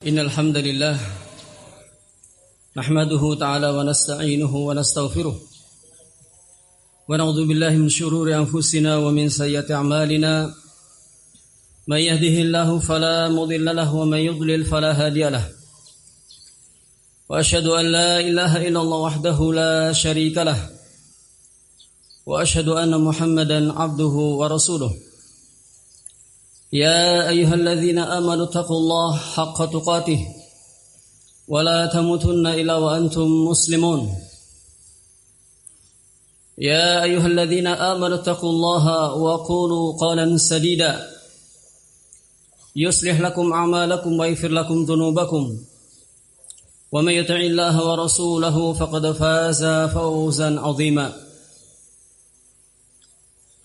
Innal hamdalillah nahmaduhu ta'ala wa nasta'inuhu wa nastaghfiruh wa na'udzu billahi min shururi anfusina wa min sayyiati a'malina may yahdihillahu fala mudilla lahu wa may yudlil fala hadiya lahu wa asyhadu an la ilaha illallah wahdahu la syarika lahu wa asyhadu anna Muhammadan 'abduhu wa rasuluh. يا أيها الذين آمنوا اتقوا الله حق تقاته ولا تموتن إلا وأنتم مسلمون يا أيها الذين آمنوا اتقوا الله وقولوا قولا سديدا يصلح لكم أعمالكم ويغفر لكم ذنوبكم ومن يطع الله ورسوله فقد فاز فوزا عظيما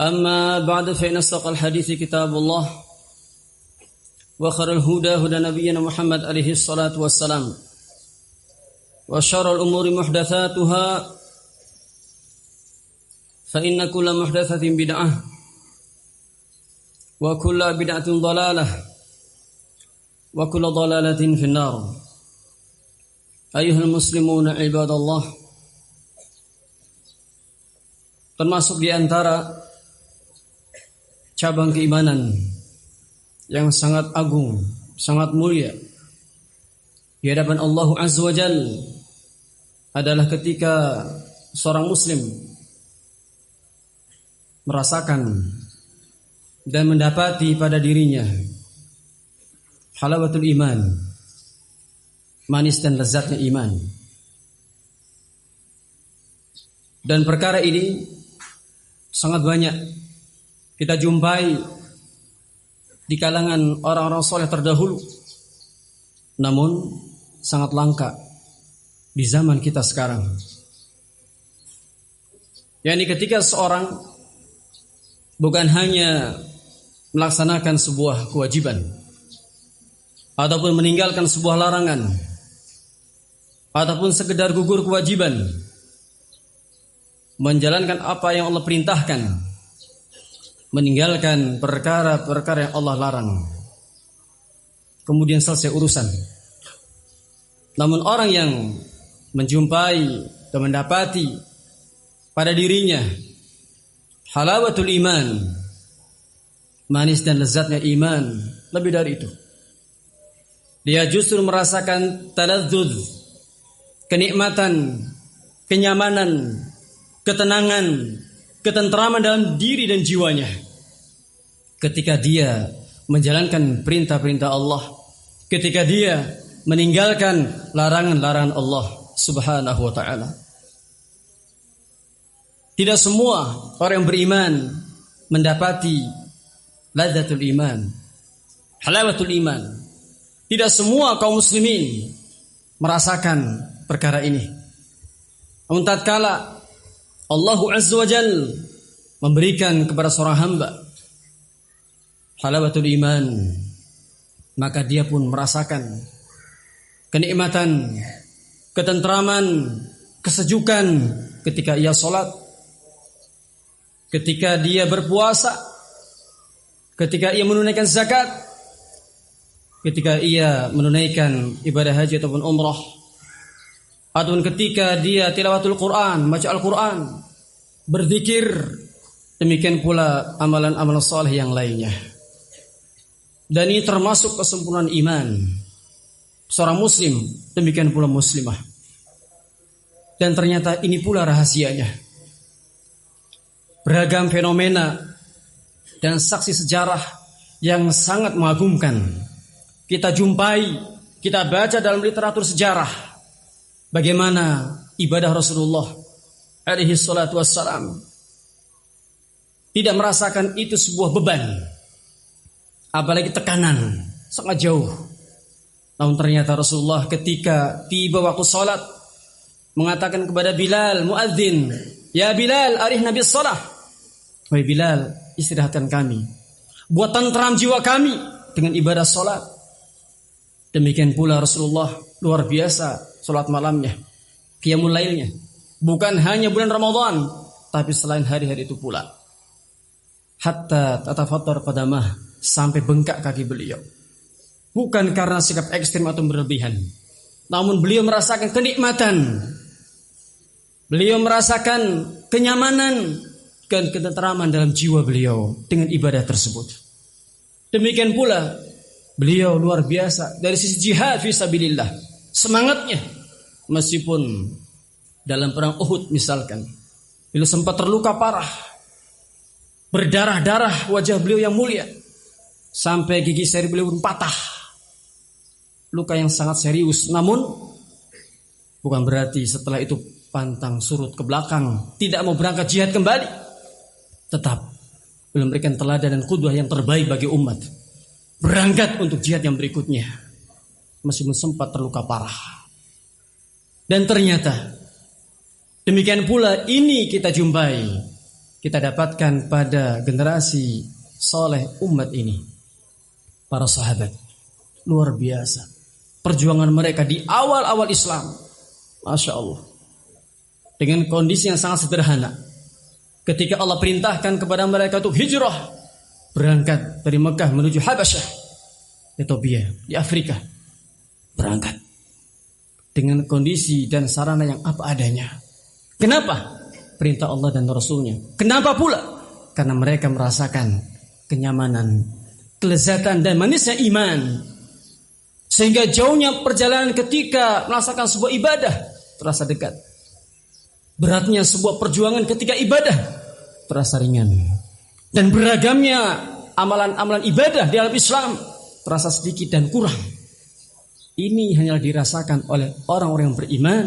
أما بعد فإن أصدق الحديث كتاب الله وخير الهدى هدى نبينا محمد عليه الصلاة والسلام وشر الأمور محدثاتها فإن كل محدثة بدعة وكل بدعة ضلالة وكل ضلالة في النار. أيها المسلمون عباد الله, termasuk di antara cabang keimanan yang sangat agung, sangat mulia di hadapan Allah Azza wa Jal adalah ketika seorang muslim merasakan dan mendapati pada dirinya halawatul iman, manis dan lezatnya iman. Dan perkara ini sangat banyak kita jumpai di kalangan orang-orang soleh terdahulu, namun sangat langka di zaman kita sekarang. Yani ketika seorang bukan hanya melaksanakan sebuah kewajiban ataupun meninggalkan sebuah larangan ataupun sekedar gugur kewajiban, menjalankan apa yang Allah perintahkan, meninggalkan perkara-perkara yang Allah larang, kemudian selesai urusan. Namun orang yang menjumpai dan mendapati pada dirinya halawatul iman, manis dan lezatnya iman, lebih dari itu, dia justru merasakan taladzuz, kenikmatan, kenyamanan, ketenangan, ketentraman dalam diri dan jiwanya ketika dia menjalankan perintah-perintah Allah, ketika dia meninggalkan larangan-larangan Allah Subhanahu wa ta'ala. Tidak semua orang yang beriman mendapati ladzatul iman, halawatul iman. Tidak semua kaum muslimin merasakan perkara ini. Namun tatkala Allah Azza wa Jal memberikan kepada seorang hamba halawatul iman, maka dia pun merasakan kenikmatan, ketentraman, kesejukan ketika ia sholat, ketika dia berpuasa, ketika ia menunaikan zakat, ketika ia menunaikan ibadah haji ataupun umrah, ataupun ketika dia tilawatul Quran, baca Al-Quran, berzikir, demikian pula amalan-amalan saleh yang lainnya. Dan ini termasuk kesempurnaan iman seorang muslim, demikian pula muslimah. Dan ternyata ini pula rahasianya. Beragam fenomena dan saksi sejarah yang sangat mengagumkan kita jumpai, kita baca dalam literatur sejarah, bagaimana ibadah Rasulullah alaihi salatu wassalam tidak merasakan itu sebuah beban, apalagi tekanan, sangat jauh. Namun ternyata Rasulullah ketika tiba waktu salat mengatakan kepada Bilal muadzin, "Ya Bilal, arihna bis shalah." Wahai Bilal, istirahatkan kami, buat tentram jiwa kami dengan ibadah salat. Demikian pula Rasulullah luar biasa salat malamnya, qiyamul lailnya, bukan hanya bulan Ramadan, tapi selain hari-hari itu pula. Hatta tatafattar qadamah, sampai bengkak kaki beliau. bukan karena sikap ekstrim atau berlebihan, namun beliau merasakan kenikmatan, beliau merasakan kenyamanan dan ketenteraman dalam jiwa beliau dengan ibadah tersebut. Demikian pula beliau luar biasa dari sisi jihad fisabilillah, semangatnya meskipun dalam perang Uhud misalkan, beliau sempat terluka parah, berdarah-darah wajah beliau yang mulia, sampai gigi seri beliau pun patah, luka yang sangat serius. Namun bukan berarti setelah itu pantang surut ke belakang, tidak mau berangkat jihad kembali. Tetap beliau memberikan teladan dan qudwah yang terbaik bagi umat, berangkat untuk jihad yang berikutnya meskipun sempat terluka parah. Dan ternyata demikian pula ini kita jumpai, kita dapatkan pada generasi soleh umat ini. Para sahabat luar biasa perjuangan mereka di awal-awal Islam, Masya Allah, dengan kondisi yang sangat sederhana. Ketika Allah perintahkan kepada mereka untuk hijrah, berangkat dari Mekah menuju Habasyah, Ethiopia di Afrika, berangkat dengan kondisi dan sarana yang apa adanya. Kenapa? Perintah Allah dan Rasulnya. Kenapa pula? Karena mereka merasakan kenyamanan, kelezatan dan manisnya iman, sehingga jauhnya perjalanan ketika melaksanakan sebuah ibadah terasa dekat. Beratnya sebuah perjuangan ketika ibadah terasa ringan. Dan beragamnya amalan-amalan ibadah di dalam Islam terasa sedikit dan kurang. Ini hanya dirasakan oleh orang-orang yang beriman,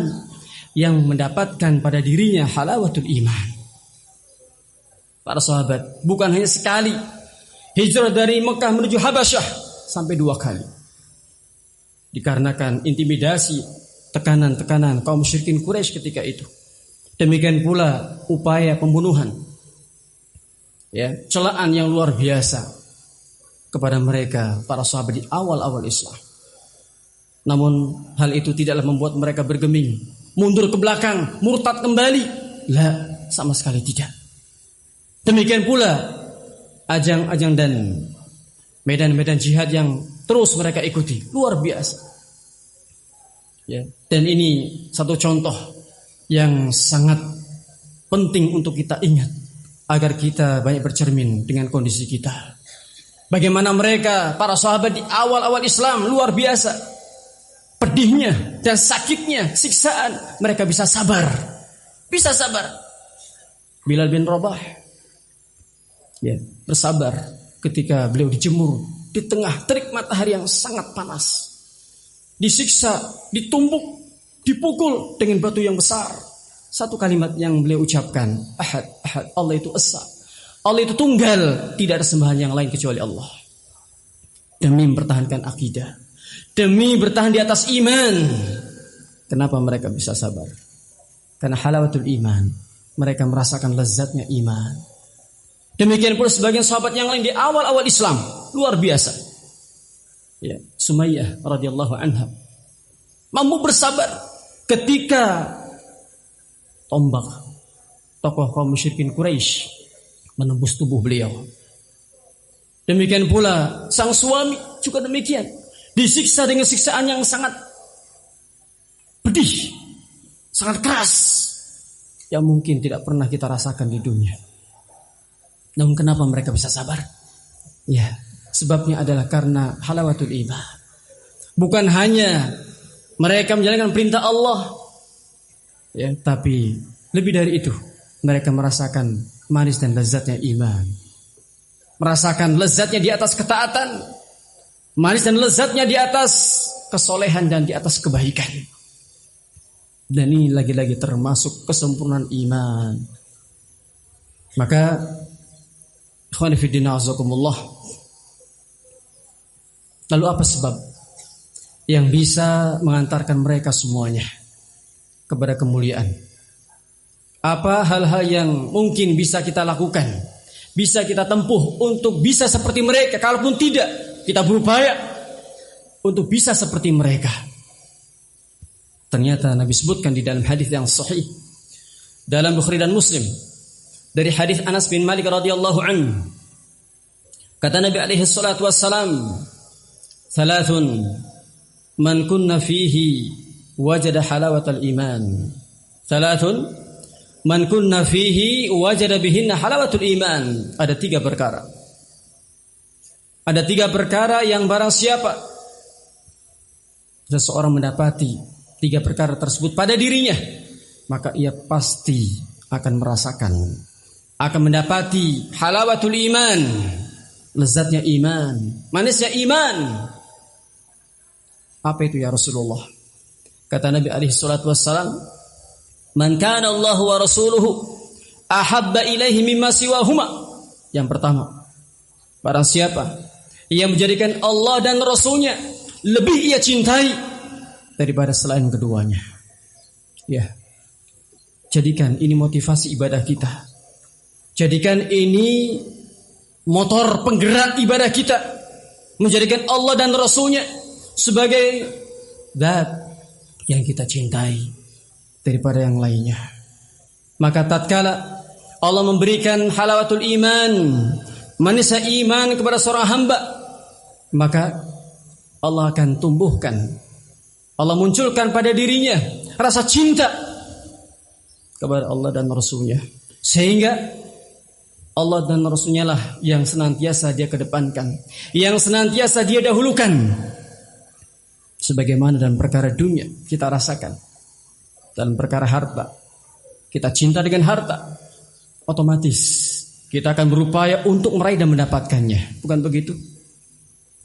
yang mendapatkan pada dirinya halawatul iman. Para sahabat bukan hanya sekali hijrah dari Mekah menuju Habasyah, sampai 2 kali. Dikarenakan intimidasi, tekanan-tekanan kaum musyrikin Quraisy ketika itu. Demikian pula upaya pembunuhan, celaan yang luar biasa kepada mereka para sahabat di awal-awal Islam. Namun hal itu tidaklah membuat mereka bergeming, mundur ke belakang, murtad kembali. La, sama sekali tidak. Demikian pula ajang-ajang dan medan-medan jihad yang terus mereka ikuti, luar biasa. Dan ini satu contoh yang sangat penting untuk kita ingat, agar kita banyak bercermin dengan kondisi kita. Bagaimana mereka, para sahabat di awal-awal Islam, luar biasa. Pedihnya dan sakitnya, siksaan, mereka bisa sabar. Bisa sabar. Bilal bin Rabah bersabar ketika beliau dijemur di tengah terik matahari yang sangat panas, disiksa, ditumbuk, dipukul dengan batu yang besar. Satu kalimat yang beliau ucapkan, Ahad, Ahad, Allah itu esa, Allah itu tunggal, tidak ada sembahan yang lain kecuali Allah. Demi mempertahankan akidah, demi bertahan di atas iman. Kenapa mereka bisa sabar? Karena halawatul iman, mereka merasakan lezatnya iman. Demikian pula sebagian sahabat yang lain di awal-awal Islam, luar biasa. Sumayyah radhiyallahu anha mampu bersabar ketika tombak tokoh kaum musyrikin Quraisy menembus tubuh beliau. Demikian pula sang suami juga demikian, disiksa dengan siksaan yang sangat pedih, sangat keras, yang mungkin tidak pernah kita rasakan di dunia. Namun kenapa mereka bisa sabar? Sebabnya adalah karena halawatul iman. Bukan hanya mereka menjalankan perintah Allah, tapi lebih dari itu, mereka merasakan manis dan lezatnya iman, merasakan lezatnya di atas ketaatan, manis dan lezatnya di atas kesolehan dan di atas kebaikan. Dan ini lagi-lagi termasuk kesempurnaan iman. Maka ikhwan fillah azakumullah, lalu apa sebab yang bisa mengantarkan mereka semuanya kepada kemuliaan? Apa hal-hal yang mungkin bisa kita lakukan, bisa kita tempuh untuk bisa seperti mereka? Kalaupun tidak, kita berupaya untuk bisa seperti mereka. Ternyata Nabi sebutkan di dalam hadis yang sahih dalam Bukhari dan Muslim, dari hadis Anas bin Malik radhiyallahu anhu, kata Nabi alaihi salatu wassalam, Thalathun man kunna fihi wajada halawatal iman. Thalathun man kunna fihi wajada bihinna halawatul iman. Ada 3 perkara. Ada 3 perkara yang barang siapa seseorang mendapati 3 perkara tersebut pada dirinya, maka ia pasti akan merasakan, akan mendapati halawatul iman, lezatnya iman, manisnya iman. Apa itu ya Rasulullah? Kata Nabi alaihi salatu wassalam, man kana Allah wa rasuluhu ahabba ilaihi mimma siwahuma. Yang pertama, barang siapa yang menjadikan Allah dan Rasulnya lebih ia cintai daripada selain keduanya. Ya, jadikan ini motivasi ibadah kita. Jadikan ini motor penggerak ibadah kita. Menjadikan Allah dan Rasulnya sebagai zat yang kita cintai daripada yang lainnya. Maka tatkala Allah memberikan halawatul iman, manisnya iman kepada seorang hamba, maka Allah akan tumbuhkan, Allah munculkan pada dirinya rasa cinta kepada Allah dan Rasulnya, sehingga Allah dan Rasulnya lah yang senantiasa dia kedepankan, yang senantiasa dia dahulukan. Sebagaimana dalam perkara dunia kita rasakan, dalam perkara harta kita cinta dengan harta, otomatis kita akan berupaya untuk meraih dan mendapatkannya. Bukan begitu?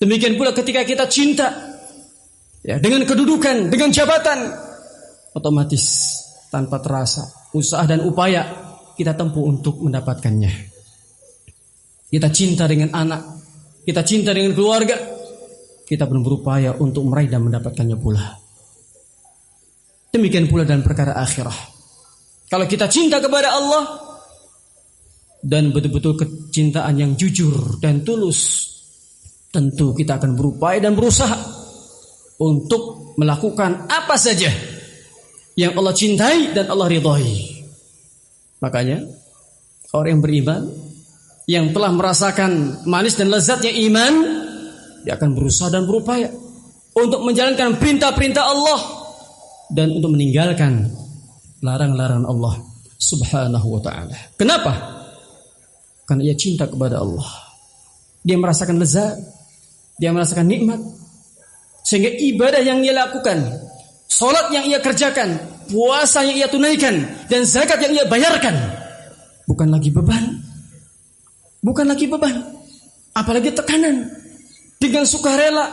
Demikian pula ketika kita cinta ya, dengan kedudukan, dengan jabatan, otomatis tanpa terasa usaha dan upaya kita tempuh untuk mendapatkannya. Kita cinta dengan anak, kita cinta dengan keluarga, kita pun berupaya untuk meraih dan mendapatkannya pula. Demikian pula dalam perkara akhirah. Kalau kita cinta kepada Allah dan betul-betul kecintaan yang jujur dan tulus, tentu kita akan berupaya dan berusaha untuk melakukan apa saja yang Allah cintai dan Allah ridhai. Makanya orang yang beriman, yang telah merasakan manis dan lezatnya iman, dia akan berusaha dan berupaya untuk menjalankan perintah-perintah Allah dan untuk meninggalkan larangan-larangan Allah subhanahu wa ta'ala. Kenapa? Karena ia cinta kepada Allah. Dia merasakan lezat, dia merasakan nikmat, sehingga ibadah yang ia lakukan, salat yang ia kerjakan, puasa yang ia tunaikan, dan zakat yang ia bayarkan, bukan lagi beban, bukan lagi beban, apalagi tekanan. Dengan sukarela,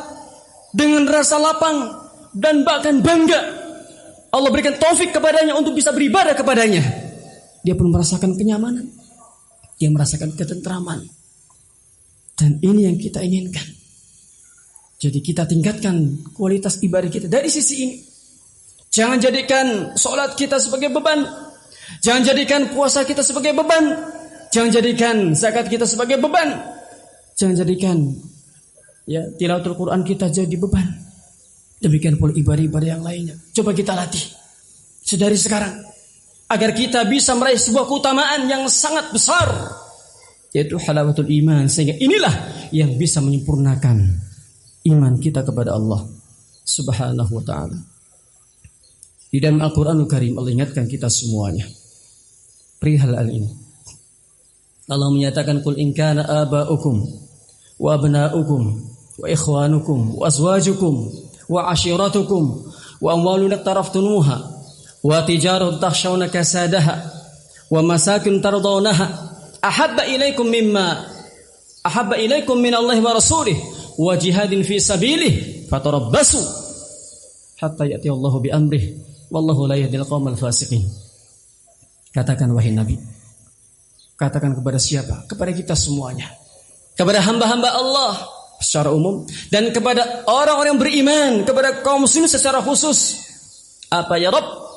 dengan rasa lapang, dan bahkan bangga, Allah berikan taufik kepadanya untuk bisa beribadah kepadanya. Dia pun merasakan kenyamanan, dia merasakan ketentraman, dan ini yang kita inginkan. Jadi kita tingkatkan kualitas ibadah kita dari sisi ini. Jangan jadikan sholat kita sebagai beban, jangan jadikan puasa kita sebagai beban, jangan jadikan zakat kita sebagai beban, jangan jadikan ya tilawatul Quran kita jadi beban. Demikian pula ibadah-ibadah yang lainnya. Coba kita latih sedari sekarang agar kita bisa meraih sebuah keutamaan yang sangat besar, yaitu halawatul iman, sehingga inilah yang bisa menyempurnakan iman kita kepada Allah subhanahu wa ta'ala. Di dalam Al-Quranul Karim Allah ingatkan kita semuanya perihal hal ini. Allah menyatakan, qul in kana aba'ukum wa abna'ukum wa ikhwanukum wa azwajukum wa ashiratukum wa amwalun iqtaraftumuha wa tijaratun takhshawna kasadaha wa masakin tardawnaha ahabba ilaikum min Allahi wa rasulih wa jihadin fi sabilih fatarabbasu hatta ya'ti Allahu bi amrih wallahu la yahdil qaumal fasiqin. Katakan wahai Nabi, katakan kepada siapa? Kepada kita semuanya, kepada hamba-hamba Allah secara umum dan kepada orang-orang yang beriman, kepada kaum muslimin secara khusus. Apa ya Rabb?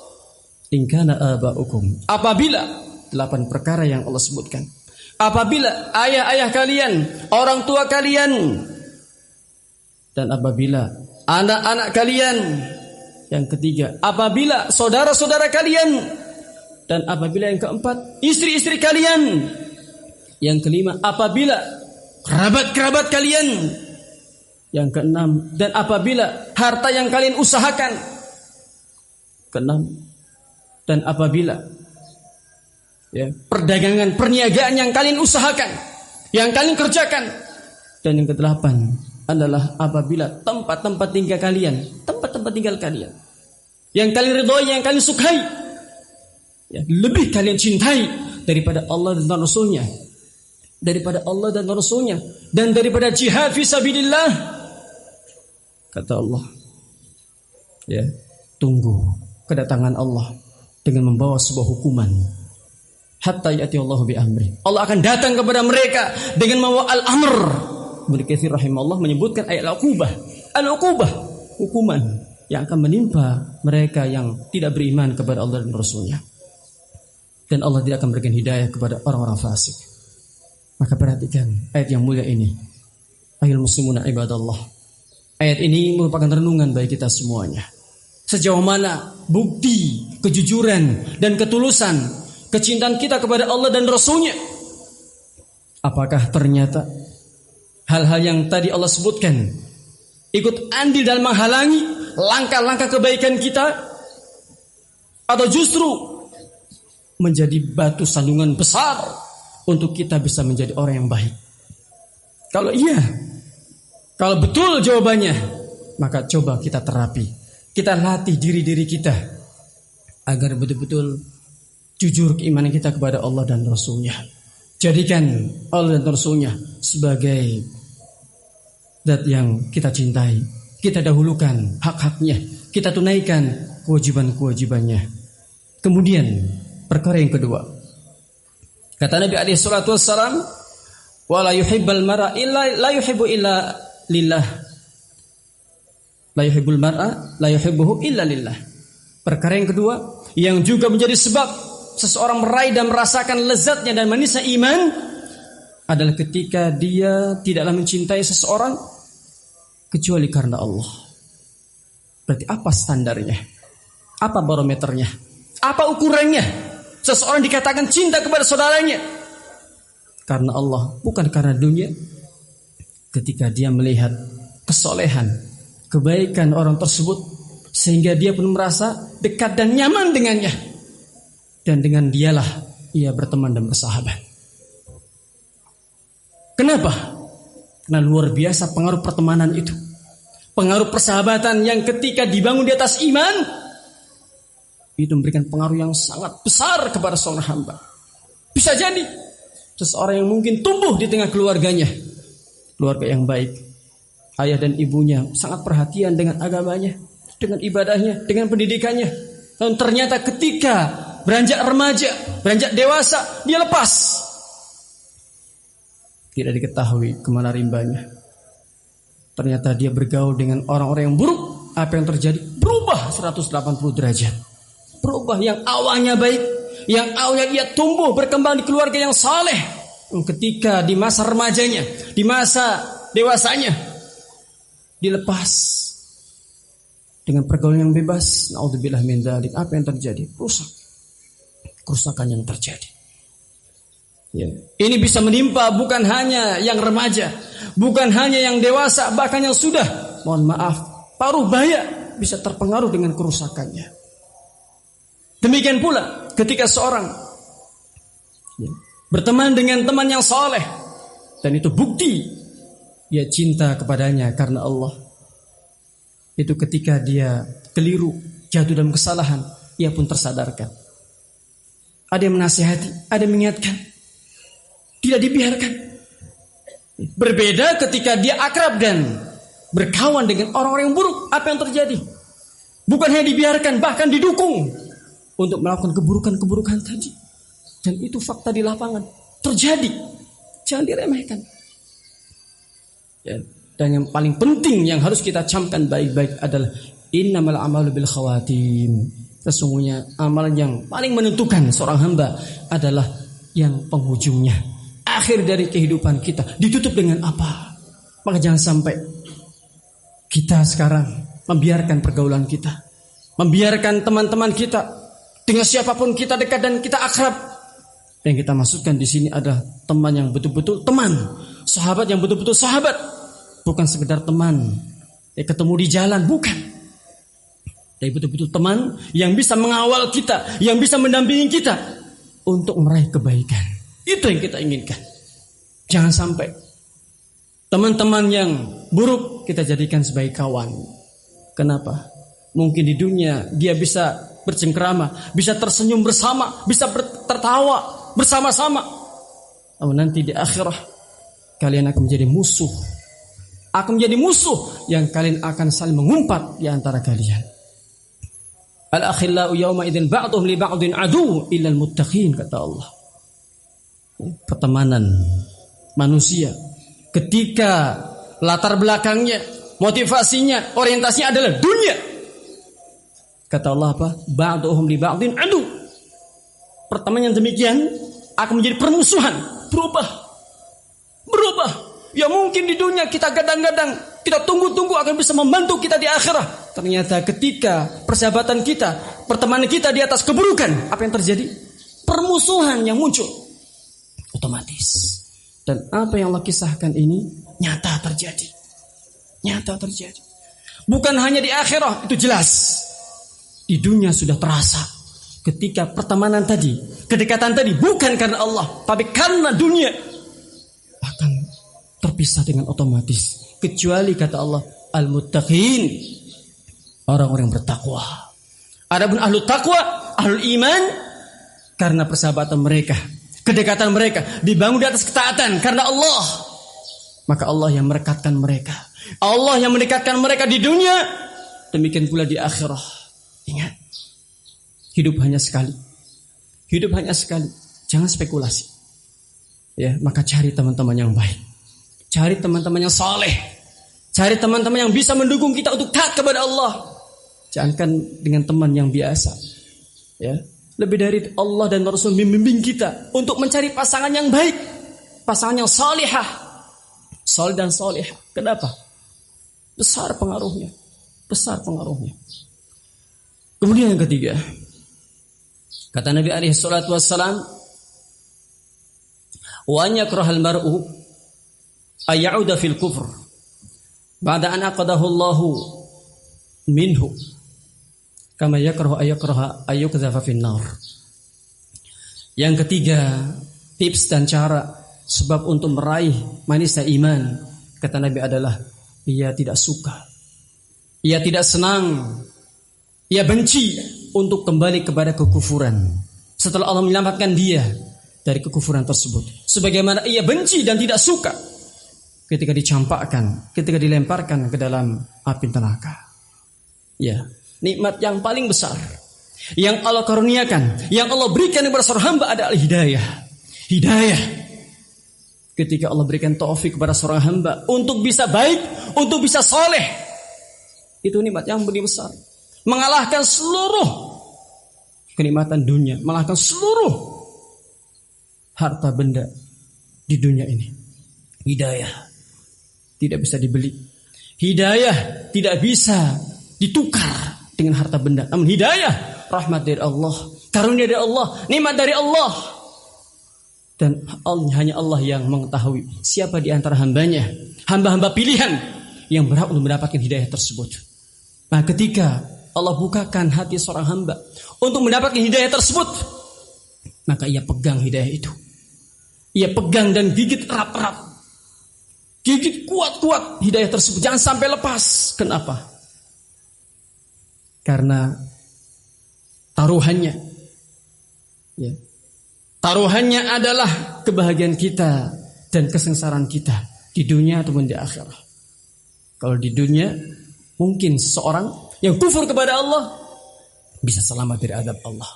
In kana aba'ukum, apabila 8 perkara yang Allah sebutkan, apabila ayah-ayah kalian, orang tua kalian, dan apabila anak-anak kalian, yang ketiga apabila saudara-saudara kalian, dan apabila yang keempat istri-istri kalian, yang kelima apabila kerabat-kerabat kalian, Yang keenam, dan apabila harta yang kalian usahakan. Keenam, dan apabila perdagangan, perniagaan yang kalian usahakan, yang kalian kerjakan. Dan yang kedelapan adalah apabila tempat-tempat tinggal kalian, tempat-tempat tinggal kalian yang kalian ridhoi, yang kalian sukai, lebih kalian cintai daripada Allah dan Rasulnya, daripada Allah dan Rasulnya, dan daripada jihad fisabilillah. Kata Allah, tunggu kedatangan Allah dengan membawa sebuah hukuman. Hatta ya'ti Allah bi amri. Allah akan datang kepada mereka dengan membawa al-amr. Ibnu Katsir rahimahullah menyebutkan ayat al-uqubah. Al-uqubah, hukuman yang akan menimpa mereka yang tidak beriman kepada Allah dan Rasulnya. Dan Allah tidak akan berikan hidayah kepada orang-orang fasik. Maka perhatikan ayat yang mulia ini. Ayyuhal muslimuna ibadallah. Ayat ini merupakan renungan bagi kita semuanya. Sejauh mana bukti kejujuran dan ketulusan kecintaan kita kepada Allah dan Rasulnya. Apakah ternyata hal-hal yang tadi Allah sebutkan ikut andil dalam menghalangi langkah-langkah kebaikan kita, atau justru menjadi batu sandungan besar untuk kita bisa menjadi orang yang baik? Kalau iya, kalau betul jawabannya, maka coba kita terapi, kita latih diri-diri kita agar betul-betul jujur keimanan kita kepada Allah dan Rasulnya. Jadikan Allah dan Rasulnya sebagai zat yang kita cintai. Kita dahulukan hak-haknya, kita tunaikan kewajiban-kewajibannya. Kemudian perkara yang kedua, kata Nabi alaihi salatu wassalam, wala yuhibbal mar'a illa la yuhibbu illa lillah. La yuhibbul mar'a la yuhibbuhu illa lillah. Perkara yang kedua yang juga menjadi sebab seseorang meraih dan merasakan lezatnya dan manisnya iman adalah ketika dia tidaklah mencintai seseorang kecuali karena Allah. Berarti apa standarnya? Apa barometernya? Apa ukurannya? Seseorang dikatakan cinta kepada saudaranya karena Allah, bukan karena dunia. Ketika dia melihat kesolehan, kebaikan orang tersebut, sehingga dia pun merasa dekat dan nyaman dengannya, dan dengan dialah ia berteman dan bersahabat. Kenapa? Karena luar biasa pengaruh pertemanan itu, pengaruh persahabatan yang ketika dibangun di atas iman itu memberikan pengaruh yang sangat besar kepada seorang hamba. Bisa jadi seseorang yang mungkin tumbuh di tengah keluarganya, keluarga yang baik, ayah dan ibunya sangat perhatian dengan agamanya, dengan ibadahnya, dengan pendidikannya. Dan ternyata ketika beranjak remaja, beranjak dewasa, dia lepas. Tidak diketahui kemana rimbanya. Ternyata dia bergaul dengan orang-orang yang buruk. Apa yang terjadi? Berubah 180 derajat. Berubah yang awalnya baik, yang awalnya ia tumbuh berkembang di keluarga yang saleh, ketika di masa remajanya, di masa dewasanya, dilepas dengan pergaulan yang bebas. Naudzubillah min dzalik. Apa yang terjadi? Rusak. Kerusakan yang terjadi. Ini bisa menimpa bukan hanya yang remaja, bukan hanya yang dewasa, bahkan yang sudah, mohon maaf, paruh baya bisa terpengaruh dengan kerusakannya. Demikian pula ketika seorang berteman dengan teman yang saleh, dan itu bukti dia cinta kepadanya karena Allah. Itu ketika dia keliru, jatuh dalam kesalahan, ia pun tersadarkan. Ada yang menasihati, ada yang mengingatkan, tidak dibiarkan. Berbeda ketika dia akrab dan berkawan dengan orang-orang yang buruk. Apa yang terjadi? Bukan hanya dibiarkan, bahkan didukung untuk melakukan keburukan-keburukan tadi. Dan itu fakta di lapangan terjadi. Jangan diremehkan. Dan yang paling penting yang harus kita camkan baik-baik adalah innamal a'malu bil khawatim. Sesungguhnya amalan yang paling menentukan seorang hamba adalah yang penghujungnya. Akhir dari kehidupan kita ditutup dengan apa? Maka jangan sampai kita sekarang membiarkan pergaulan kita, membiarkan teman-teman kita dengan siapapun kita dekat dan kita akrab. Yang kita masukkan di sini adalah teman yang betul-betul teman, sahabat yang betul-betul sahabat. bukan sekedar teman ketemu di jalan, bukan. Tapi betul-betul teman yang bisa mengawal kita, yang bisa mendampingi kita untuk meraih kebaikan. Itu yang kita inginkan. Jangan sampai teman-teman yang buruk kita jadikan sebagai kawan. Kenapa? Mungkin di dunia dia bisa bercengkrama, bisa tersenyum bersama, bisa tertawa bersama-sama. Namun nanti di akhirah kalian akan menjadi musuh. Akan menjadi musuh yang kalian akan saling mengumpat di antara kalian. Al-akhillau yawma idzin ba'dhum li ba'dhin adu illal muttaqin, kata Allah. Pertemanan manusia ketika latar belakangnya, motivasinya, orientasinya adalah dunia. Kata Allah apa? Ba'dhum li ba'dhin adu. Pertemanan yang demikian akan menjadi permusuhan, berubah. Ya mungkin di dunia kita gadang-gadang, kita tunggu-tunggu akan bisa membantu kita di akhirat. Ternyata ketika persahabatan kita, pertemanan kita di atas keburukan, apa yang terjadi? Permusuhan yang muncul otomatis. Dan apa yang Allah kisahkan ini nyata terjadi. Bukan hanya di akhirat, itu jelas. Di dunia sudah terasa. Ketika pertemanan tadi, kedekatan tadi bukan karena Allah, tapi karena dunia, akan terpisah dengan otomatis. Kecuali kata Allah, al-muttaqin, orang-orang yang bertakwa. Adapun ahlu takwa, ahlu iman, karena persahabatan mereka, kedekatan mereka dibangun di atas ketaatan karena Allah, maka Allah yang merekatkan mereka. Allah yang mendekatkan mereka di dunia, demikian pula di akhirah. Ingat, hidup hanya sekali. Jangan spekulasi. Ya, maka cari teman-teman yang baik. Cari teman-teman yang saleh. Cari teman-teman yang bisa mendukung kita untuk taat kepada Allah. Jangan dengan teman yang biasa. Ya, lebih dari Allah dan Rasul membimbing kita untuk mencari pasangan yang baik, pasangan yang salihah, saleh dan salihah. Kenapa? Besar pengaruhnya. Kemudian yang ketiga, kata Nabi alaihi salatu wassalam, wa an yakrahal mar'u ayyauda fil kufr ba'da an aqadahu Allahu minhu kama yakrahu ayyukdhafa fin nar. Yang ketiga, tips dan cara sebab untuk meraih manisnya iman, kata Nabi adalah ia tidak suka, ia tidak senang, ia benci untuk kembali kepada kekufuran setelah Allah menyelamatkan dia dari kekufuran tersebut. Sebagaimana ia benci dan tidak suka ketika dicampakkan, ketika dilemparkan ke dalam api neraka. Ya, nikmat yang paling besar yang Allah karuniakan, yang Allah berikan kepada seorang hamba adalah hidayah. Ketika Allah berikan taufik kepada seorang hamba untuk bisa baik, untuk bisa soleh, itu nikmat yang begitu besar, mengalahkan seluruh kenikmatan dunia, mengalahkan seluruh harta benda di dunia ini. Hidayah tidak bisa dibeli. Hidayah tidak bisa ditukar dengan harta benda. Namun hidayah rahmat dari Allah, karunia dari Allah, nikmat dari Allah. Dan hanya Allah yang mengetahui siapa di antara hambanya, hamba-hamba pilihan yang berhak untuk mendapatkan hidayah tersebut. Nah, ketika Allah bukakan hati seorang hamba untuk mendapatkan hidayah tersebut, maka ia pegang hidayah itu. Ia pegang dan gigit erat-erat. Gigit kuat-kuat hidayah tersebut, jangan sampai lepas. Kenapa? Karena taruhannya, ya, taruhannya adalah kebahagiaan kita dan kesengsaraan kita di dunia ataupun di akhirat. Kalau di dunia mungkin seseorang yang kufur kepada Allah bisa selamat dari azab Allah,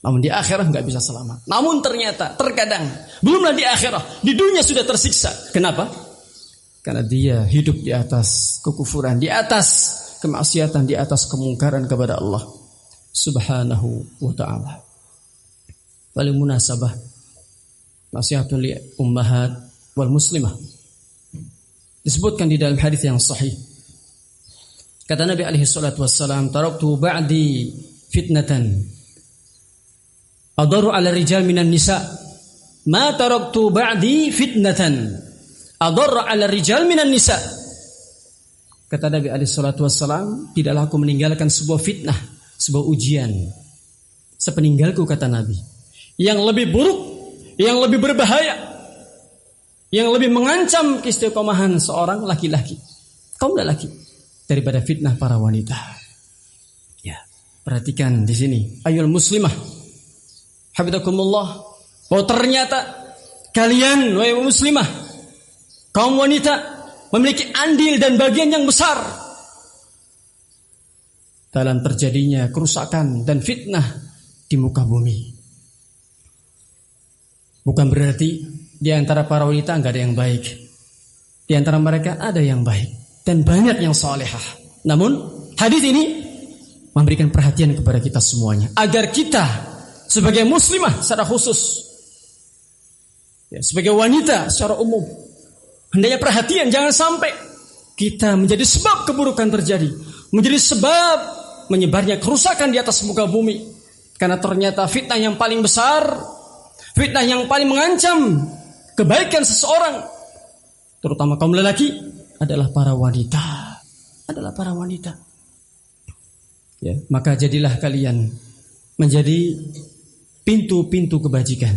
namun di akhirat nggak bisa selamat. Namun ternyata terkadang belumlah di akhirat, di dunia sudah tersiksa. Kenapa? Karena dia hidup di atas kekufuran, di atas kemaksiatan, di atas kemungkaran kepada Allah Subhanahu wa ta'ala. Paling munasabah nasihatun li ummahat wal muslimah. Disebutkan di dalam hadis yang sahih. Kata Nabi alaihi salatu wassalam, taraktu ba'di fitnatan adaru ala rijal minan nisa ma taraktu ba'di fitnatan adarra 'ala rijal minan nisa. Kata Nabi alaihi salatu wassalam, tidaklah aku meninggalkan sebuah fitnah, sebuah ujian sepeninggalku, kata Nabi, yang lebih buruk, yang lebih berbahaya, yang lebih mengancam keistiqomahan seorang laki-laki, kaum lelaki, daripada fitnah para wanita. Ya, perhatikan di sini, ayul muslimah, hafizakumullah, bahwa ternyata kalian, wahai muslimah, kaum wanita, memiliki andil dan bagian yang besar dalam terjadinya kerusakan dan fitnah di muka bumi. Bukan berarti di antara para wanita enggak ada yang baik. Di antara mereka ada yang baik dan banyak yang salehah. Namun hadis ini memberikan perhatian kepada kita semuanya, agar kita sebagai muslimah secara khusus, ya, sebagai wanita secara umum, hendaknya perhatian, jangan sampai kita menjadi sebab keburukan terjadi, menjadi sebab menyebarnya kerusakan di atas muka bumi. Karena ternyata fitnah yang paling besar, fitnah yang paling mengancam kebaikan seseorang, terutama kaum lelaki, adalah para wanita. Adalah para wanita. Ya, maka jadilah kalian menjadi pintu-pintu kebajikan,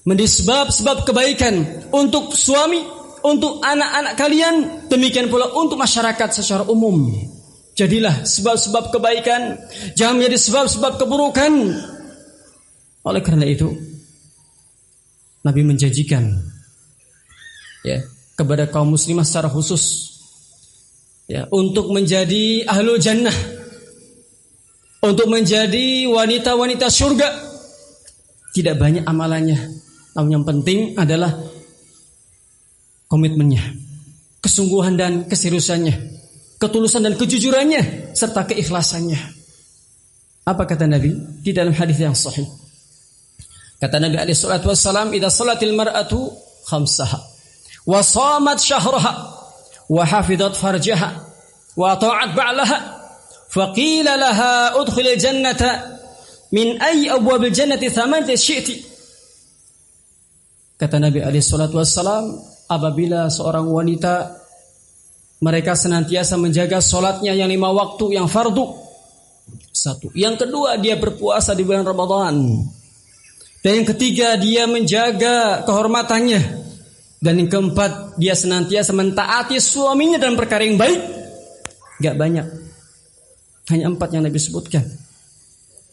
menjadi sebab-sebab kebaikan untuk suami, untuk anak-anak kalian, demikian pula untuk masyarakat secara umum. Jadilah sebab-sebab kebaikan, jangan menjadi sebab-sebab keburukan. Oleh karena itu, Nabi menjanjikan, ya, kepada kaum muslimah secara khusus, ya, untuk menjadi ahlul jannah, untuk menjadi wanita-wanita surga. Tidak banyak amalannya, namun yang penting adalah komitmennya, kesungguhan dan keseriusannya, ketulusan dan kejujurannya, serta keikhlasannya. Apa kata Nabi di dalam hadis yang sahih? Kata Nabi alaihi salatu wassalam, "Idza salatil mar'atu khamsaha wa shamat syahraha wa hafizat farjaha wa ta'at ba'laha faqila laha udkhilil jannata min ayyi abwabil jannati thamaniyati syi'ti." Kata Nabi alaihi salatu wassalam, apabila seorang wanita mereka senantiasa menjaga sholatnya yang 5 waktu yang fardu, satu. Yang kedua, dia berpuasa di bulan Ramadan. Dan yang ketiga, dia menjaga kehormatannya. Dan yang keempat, dia senantiasa mentaati suaminya dalam perkara yang baik. Gak banyak, hanya 4 yang Nabi sebutkan.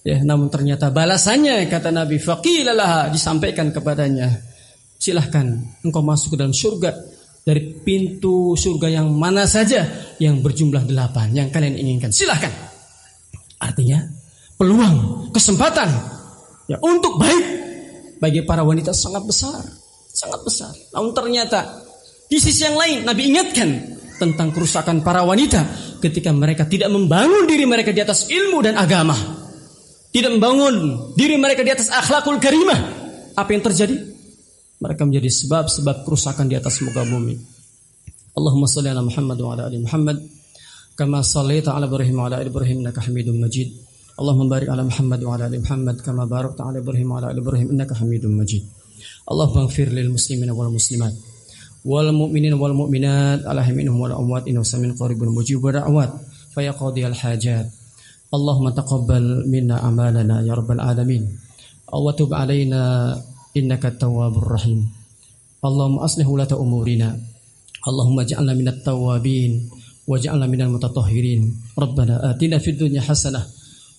Ya, namun ternyata balasannya, kata Nabi, faqila laha, disampaikan kepadanya, silahkan engkau masuk ke dalam surga dari pintu surga yang mana saja, yang berjumlah 8 yang kalian inginkan, silahkan. Artinya peluang, kesempatan, ya, untuk baik bagi para wanita sangat besar, sangat besar. Namun ternyata di sisi yang lain Nabi ingatkan tentang kerusakan para wanita ketika mereka tidak membangun diri mereka di atas ilmu dan agama, tidak membangun diri mereka di atas akhlakul karimah. Apa yang terjadi? Mereka menjadi sebab-sebab kerusakan di atas muka bumi. Allahumma shalli ala Muhammad wa ala ali Muhammad kama shallaita ala Ibrahim wa ala ali Ibrahim innaka Hamidum Majid. Allahumma barik ala Muhammad wa ala ali Muhammad kama barakta ala Ibrahim wa ala ali Ibrahim innaka Hamidum Majid. Allahumma ighfir lil muslimina wal muslimat wal mu'minina wal mu'minat ala minhum wal amwat innahu samiyun qaribun mujibud da'wat fa yaqdiyal hajat. Allahumma taqabbal minna amalana ya rabbal alamin. Wa tub alaina innaka tawwabur rahim. Allahumma aslih ulata umurina. Allahumma ja'alna minat tawwabin waj'alna minal mutatahhirin. Rabbana atina fid dunya hasanah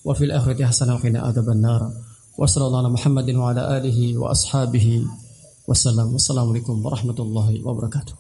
wa fil akhirati hasanah wa qina adzabannar. Wa sallallahu ala Muhammadin wa ala alihi wa ashabihi wasallam. Wassalamualaikum warahmatullahi wabarakatuh.